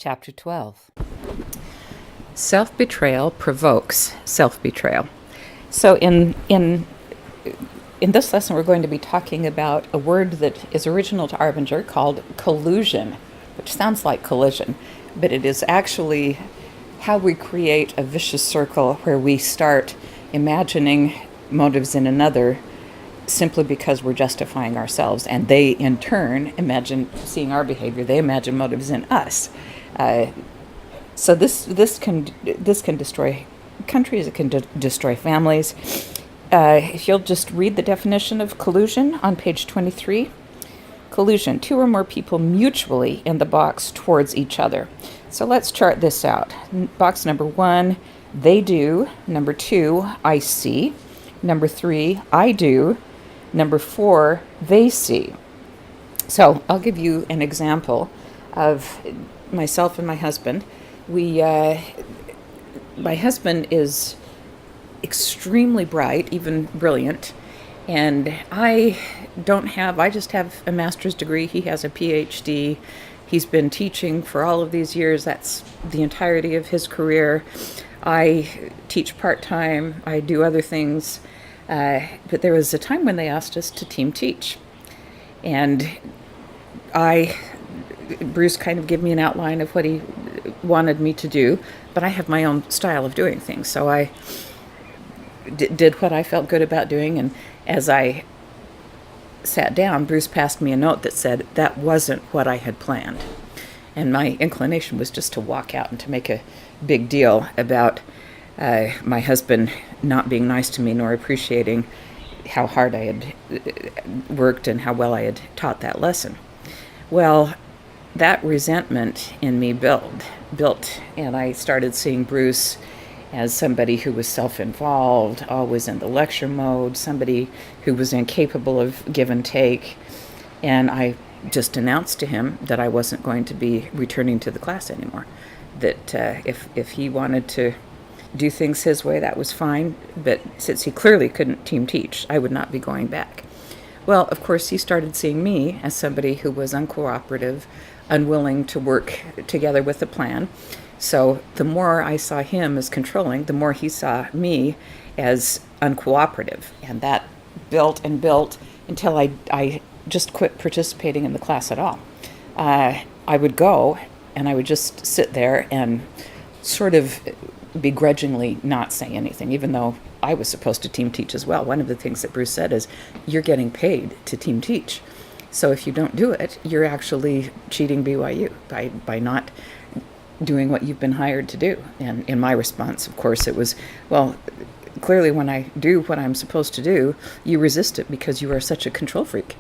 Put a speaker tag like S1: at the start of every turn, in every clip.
S1: Chapter 12. Self-betrayal provokes self-betrayal. So in this lesson, we're going to be talking about a word that is original to Arbinger called collusion, which sounds like collision, but it is actually how we create a vicious circle where we start imagining motives in another simply because we're justifying ourselves, and they in turn imagine seeing our behavior. They imagine motives in us. So this can destroy countries. It can destroy families. If you'll just read the definition of collusion on page 23. Collusion: two or more people mutually in the box towards each other. So let's chart this out. Box number 1, they do. Number 2, I see. Number 3, I do. Number 4, they see. So I'll give you an example of myself and my husband. My husband is extremely bright, even brilliant, and I just have a master's degree. He has a PhD. He's been teaching for all of these years. That's the entirety of his career. I teach part-time. I do other things. But there was a time when they asked us to team teach. And Bruce kind of gave me an outline of what he wanted me to do, but I have my own style of doing things. So I did what I felt good about doing, and as I sat down, Bruce passed me a note that said that wasn't what I had planned. And my inclination was just to walk out and to make a big deal about my husband not being nice to me nor appreciating how hard I had worked and how well I had taught that lesson. Well, that resentment in me built, and I started seeing Bruce as somebody who was self-involved, always in the lecture mode, somebody who was incapable of give and take. And I just announced to him that I wasn't going to be returning to the class anymore, that if he wanted to do things his way, that was fine, but since he clearly couldn't team teach, I would not be going back. Well, of course, he started seeing me as somebody who was uncooperative, unwilling to work together with a plan. So the more I saw him as controlling, the more he saw me as uncooperative. And that built and built until I just quit participating in the class at all. I would go and I would just sit there and sort of begrudgingly not say anything, even though I was supposed to team teach as well. One of the things that Bruce said is, you're getting paid to team teach. So if you don't do it, you're actually cheating BYU by not doing what you've been hired to do. And in my response, of course, it was, well, clearly when I do what I'm supposed to do, you resist it because you are such a control freak.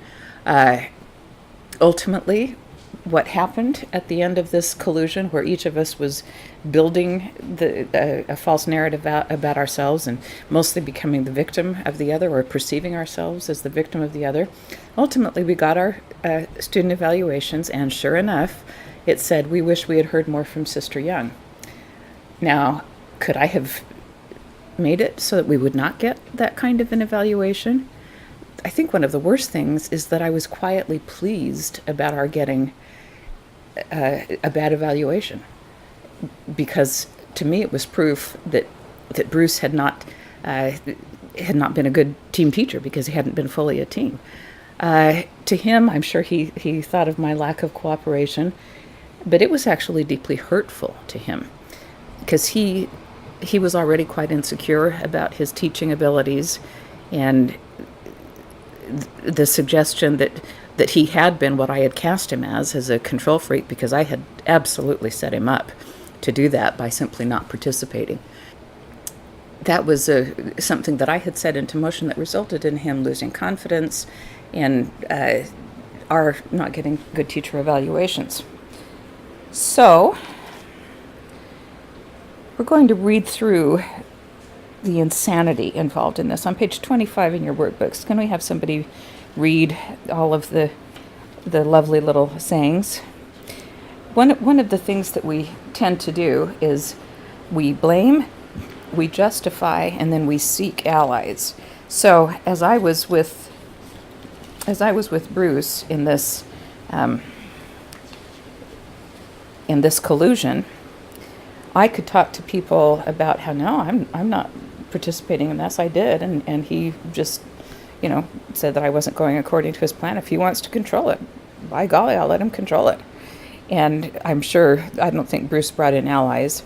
S1: Ultimately, what happened at the end of this collusion, where each of us was building a false narrative about ourselves and mostly becoming the victim of the other, or perceiving ourselves as the victim of the other, ultimately we got our student evaluations, and sure enough, it said, we wish we had heard more from Sister Young. Now, could I have made it so that we would not get that kind of an evaluation? I think one of the worst things is that I was quietly pleased about our getting a bad evaluation, because to me it was proof that Bruce had not been a good team teacher because he hadn't been fully a team. To him, I'm sure he thought of my lack of cooperation, but it was actually deeply hurtful to him because he was already quite insecure about his teaching abilities, and the suggestion that he had been what I had cast him as a control freak, because I had absolutely set him up to do that by simply not participating. That was something that I had set into motion that resulted in him losing confidence and our not getting good teacher evaluations. So we're going to read through the insanity involved in this. On page 25 in your workbooks, can we have somebody read all of the lovely little sayings? One of the things that we tend to do is we blame, we justify, and then we seek allies. So as I was with Bruce in this in this collusion, I could talk to people about how, no, I'm not participating in this. I did. And he just, said that I wasn't going according to his plan. If he wants to control it, by golly, I'll let him control it. And I'm sure, I don't think Bruce brought in allies,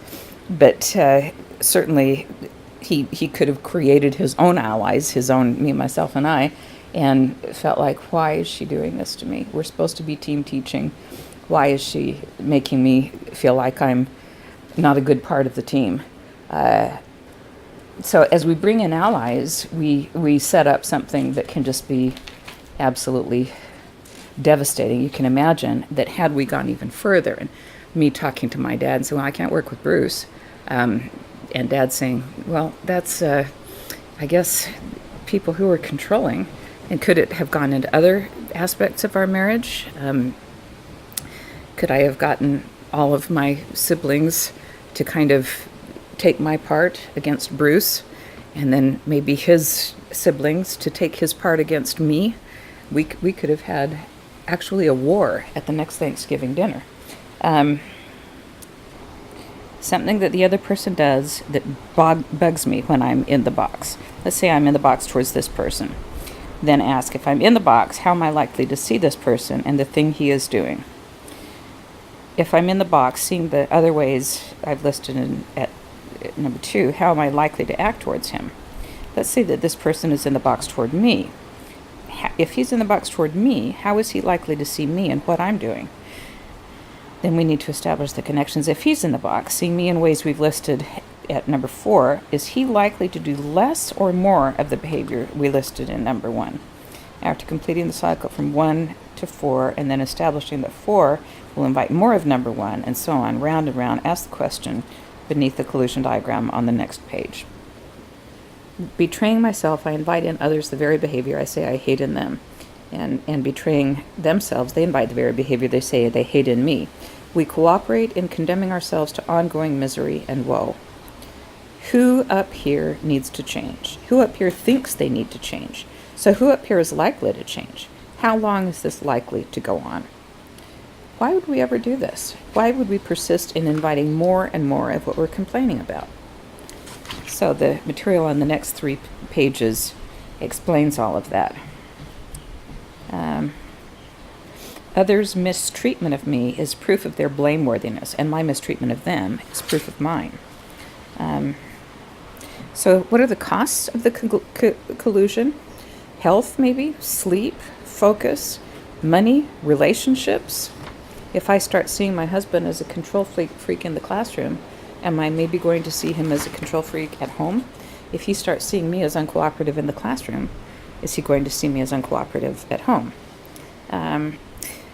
S1: but certainly he could have created his own allies, his own, me, myself, and I, and felt like, why is she doing this to me? We're supposed to be team teaching. Why is she making me feel like I'm not a good part of the team? So as we bring in allies, we set up something that can just be absolutely devastating. You can imagine that had we gone even further, and me talking to my dad and saying, well, I can't work with Bruce, and Dad saying, well, that's, I guess, people who are controlling. And could it have gone into other aspects of our marriage? Could I have gotten all of my siblings to kind of take my part against Bruce, and then maybe his siblings to take his part against me? We could have had actually a war at the next Thanksgiving dinner. Something that the other person does that bugs me when I'm in the box. Let's say I'm in the box towards this person. Then ask, if I'm in the box, how am I likely to see this person and the thing he is doing? If I'm in the box, seeing the other ways I've listed at number 2, how am I likely to act towards him? Let's say that this person is in the box toward me. If he's in the box toward me, how is he likely to see me and what I'm doing? Then we need to establish the connections. If he's in the box, seeing me in ways we've listed at number 4, is he likely to do less or more of the behavior we listed in number 1? After completing the cycle from 1 to 4, and then establishing that 4 will invite more of number 1, and so on, round and round, ask the question beneath the collusion diagram on the next page. Betraying myself, I invite in others the very behavior I say I hate in them. And betraying themselves, they invite the very behavior they say they hate in me. We cooperate in condemning ourselves to ongoing misery and woe. Who up here needs to change? Who up here thinks they need to change? So who up here is likely to change? How long is this likely to go on? Why would we ever do this? Why would we persist in inviting more and more of what we're complaining about? So the material on the next 3 pages explains all of that. Others' mistreatment of me is proof of their blameworthiness, and my mistreatment of them is proof of mine. So what are the costs of the collusion? Health, maybe, sleep, focus, money, relationships. If I start seeing my husband as a control freak in the classroom, am I maybe going to see him as a control freak at home? If he starts seeing me as uncooperative in the classroom, is he going to see me as uncooperative at home?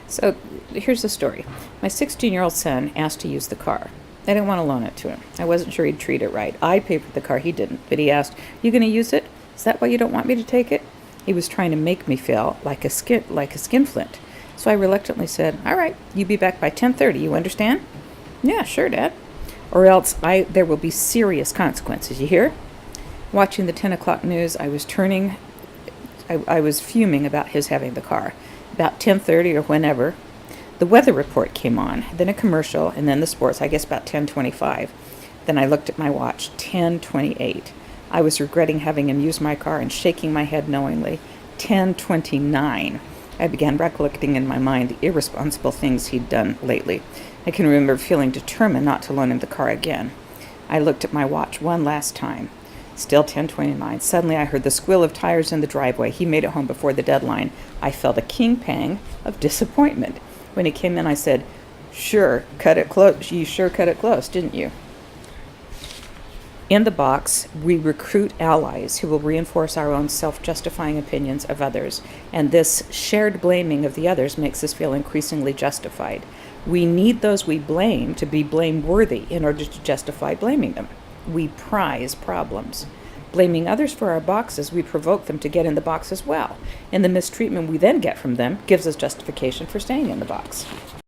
S1: So here's the story. My 16-year-old son asked to use the car. I didn't want to loan it to him. I wasn't sure he'd treat it right. I paid for the car, he didn't. But he asked, you going to use it? Is that why you don't want me to take it? He was trying to make me feel like a skinflint. So I reluctantly said, all right, you be back by 10:30, you understand? Yeah, sure, Dad. Or else there will be serious consequences, you hear? Watching the 10 o'clock news, I was fuming about his having the car. About 10:30 or whenever, the weather report came on, then a commercial, and then the sports, I guess about 10:25. Then I looked at my watch, 10:28. I was regretting having him use my car and shaking my head knowingly. 10:29. I began recollecting in my mind the irresponsible things he'd done lately. I can remember feeling determined not to loan him the car again. I looked at my watch one last time. Still 10:29. Suddenly I heard the squeal of tires in the driveway. He made it home before the deadline. I felt a keen pang of disappointment. When he came in, I said, sure, cut it close. You sure cut it close, didn't you? In the box, we recruit allies who will reinforce our own self-justifying opinions of others, and this shared blaming of the others makes us feel increasingly justified. We need those we blame to be blameworthy in order to justify blaming them. We prize problems. Blaming others for our boxes, we provoke them to get in the box as well, and the mistreatment we then get from them gives us justification for staying in the box.